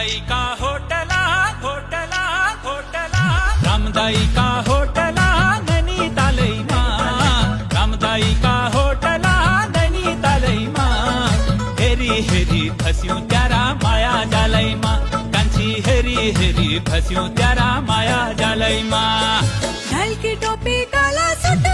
रामदाई का होटला होटला होटला रामदाई का होटला नैनीतालैमा रामदाई का होटला नैनीतालैमा हेरी हेरी फस्यौं त्यारा माया जालैमा कान्छी हेरी हेरी फस्यौं त्यारा माया जालैमा ढल की टोपी काला सूट